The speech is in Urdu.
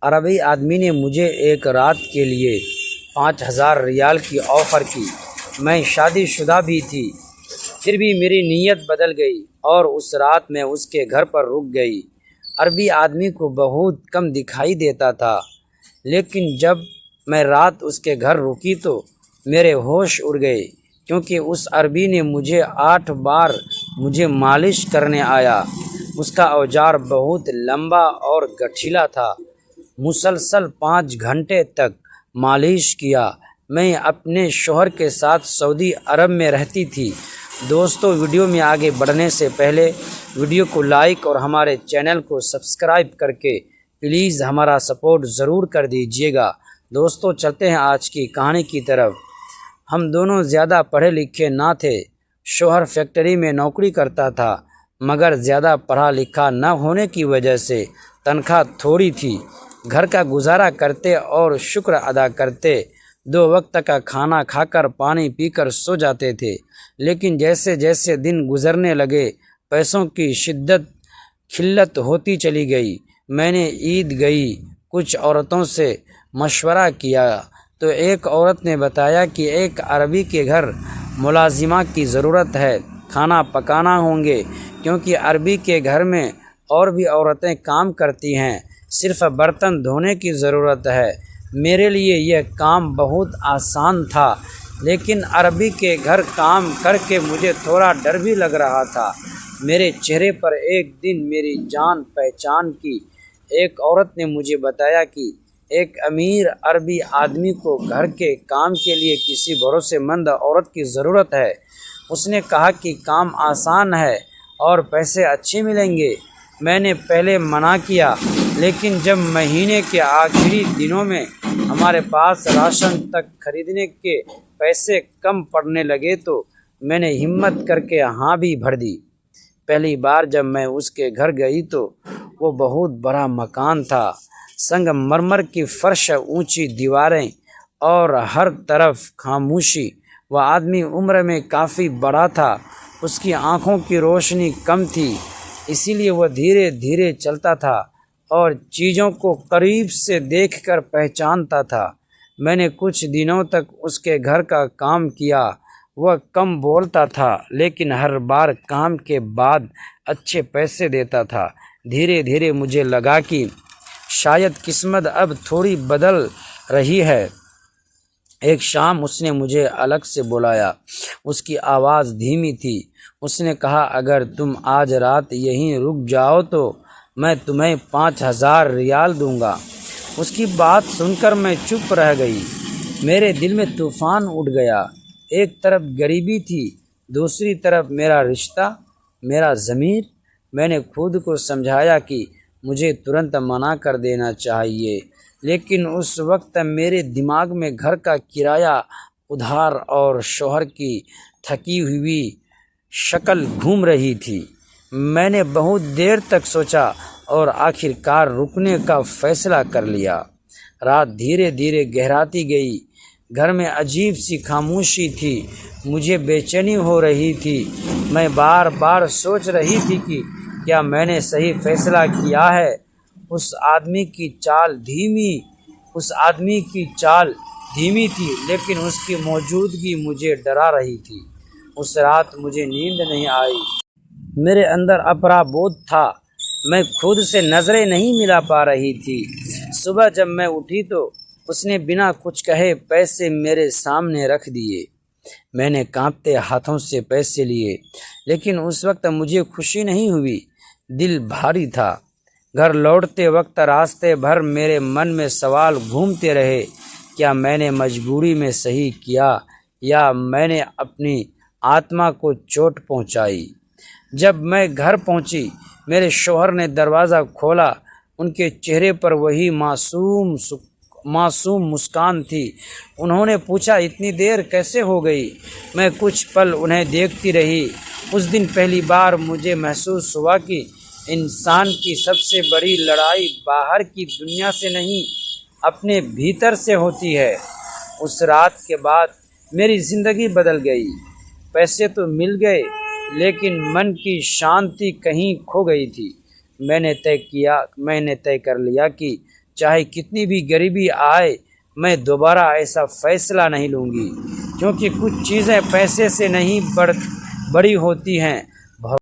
عربی آدمی نے مجھے ایک رات کے لیے 5000 ریال کی آفر کی۔ میں شادی شدہ بھی تھی، پھر بھی میری نیت بدل گئی اور اس رات میں اس کے گھر پر رک گئی۔ عربی آدمی کو بہت کم دکھائی دیتا تھا، لیکن جب میں رات اس کے گھر رکی تو میرے ہوش اڑ گئے، کیونکہ اس عربی نے مجھے 8 بار مجھے مالش کرنے آیا۔ اس کا اوزار بہت لمبا اور گٹھیلا تھا۔ مسلسل 5 گھنٹے تک مالش کیا۔ میں اپنے شوہر کے ساتھ سعودی عرب میں رہتی تھی۔ دوستو، ویڈیو میں آگے بڑھنے سے پہلے ویڈیو کو لائک اور ہمارے چینل کو سبسکرائب کر کے پلیز ہمارا سپورٹ ضرور کر دیجیے گا۔ دوستو، چلتے ہیں آج کی کہانی کی طرف۔ ہم دونوں زیادہ پڑھے لکھے نہ تھے۔ شوہر فیکٹری میں نوکری کرتا تھا، مگر زیادہ پڑھا لکھا نہ ہونے کی وجہ سے تنخواہ تھوڑی تھی۔ گھر کا گزارا کرتے اور شکر ادا کرتے، 2 وقت کا کھانا کھا کر پانی پی کر سو جاتے تھے۔ لیکن جیسے جیسے دن گزرنے لگے، پیسوں کی قلت ہوتی چلی گئی۔ میں نے عید گئی کچھ عورتوں سے مشورہ کیا تو ایک عورت نے بتایا کہ ایک عربی کے گھر ملازمہ کی ضرورت ہے، کھانا پکانا ہوں گے، کیونکہ عربی کے گھر میں اور بھی عورتیں کام کرتی ہیں، صرف برتن دھونے کی ضرورت ہے۔ میرے لیے یہ کام بہت آسان تھا، لیکن عربی کے گھر کام کر کے مجھے تھوڑا ڈر بھی لگ رہا تھا۔ میرے چہرے پر ایک دن میری جان پہچان کی ایک عورت نے مجھے بتایا کہ ایک امیر عربی آدمی کو گھر کے کام کے لیے کسی بھروسے مند عورت کی ضرورت ہے۔ اس نے کہا کہ کام آسان ہے اور پیسے اچھے ملیں گے۔ میں نے پہلے منع کیا، لیکن جب مہینے کے آخری دنوں میں ہمارے پاس راشن تک خریدنے کے پیسے کم پڑنے لگے تو میں نے ہمت کر کے ہاں بھی بھر دی۔ پہلی بار جب میں اس کے گھر گئی تو وہ بہت بڑا مکان تھا، سنگ مرمر کی فرش، اونچی دیواریں اور ہر طرف خاموشی۔ وہ آدمی عمر میں کافی بڑا تھا، اس کی آنکھوں کی روشنی کم تھی، اسی لیے وہ دھیرے دھیرے چلتا تھا اور چیزوں کو قریب سے دیکھ کر پہچانتا تھا۔ میں نے کچھ دنوں تک اس کے گھر کا کام کیا۔ وہ کم بولتا تھا، لیکن ہر بار کام کے بعد اچھے پیسے دیتا تھا۔ دھیرے دھیرے مجھے لگا کہ شاید قسمت اب تھوڑی بدل رہی ہے۔ ایک شام اس نے مجھے الگ سے بلایا۔ اس کی آواز دھیمی تھی۔ اس نے کہا، اگر تم آج رات یہیں رک جاؤ تو میں تمہیں 5000 ریال دوں گا۔ اس کی بات سن کر میں چپ رہ گئی۔ میرے دل میں طوفان اٹھ گیا۔ ایک طرف غریبی تھی، دوسری طرف میرا رشتہ، میرا ضمیر۔ میں نے خود کو سمجھایا کہ مجھے ترنت منع کر دینا چاہیے، لیکن اس وقت میرے دماغ میں گھر کا کرایہ ادھار اور شوہر کی تھکی ہوئی شکل گھوم رہی تھی۔ میں نے بہت دیر تک سوچا اور آخر کار رکنے کا فیصلہ کر لیا۔ رات دھیرے دھیرے گہراتی گئی۔ گھر میں عجیب سی خاموشی تھی، مجھے بے چینی ہو رہی تھی۔ میں بار بار سوچ رہی تھی کہ کیا میں نے صحیح فیصلہ کیا ہے۔ اس آدمی کی چال دھیمی تھی، لیکن اس کی موجودگی مجھے ڈرا رہی تھی۔ اس رات مجھے نیند نہیں آئی۔ میرے اندر اپرا بودھ تھا، میں خود سے نظریں نہیں ملا پا رہی تھی۔ صبح جب میں اٹھی تو اس نے بنا کچھ کہے پیسے میرے سامنے رکھ دیے۔ میں نے کانپتے ہاتھوں سے پیسے لیے، لیکن اس وقت مجھے خوشی نہیں ہوئی، دل بھاری تھا۔ گھر لوٹتے وقت راستے بھر میرے من میں سوال گھومتے رہے، کیا میں نے مجبوری میں صحیح کیا یا میں نے اپنی آتما کو چوٹ پہنچائی۔ جب میں گھر پہنچی، میرے شوہر نے دروازہ کھولا۔ ان کے چہرے پر وہی معصوم مسکان تھی۔ انہوں نے پوچھا، اتنی دیر کیسے ہو گئی؟ میں کچھ پل انہیں دیکھتی رہی۔ اس دن پہلی بار مجھے محسوس ہوا کہ انسان کی سب سے بڑی لڑائی باہر کی دنیا سے نہیں، اپنے بھیتر سے ہوتی ہے۔ اس رات کے بعد میری زندگی بدل گئی۔ پیسے تو مل گئے، لیکن من کی شانتی کہیں کھو گئی تھی۔ میں نے طے کر لیا کہ چاہے کتنی بھی غریبی آئے میں دوبارہ ایسا فیصلہ نہیں لوں گی، کیونکہ کچھ چیزیں پیسے سے نہیں بڑی ہوتی ہیں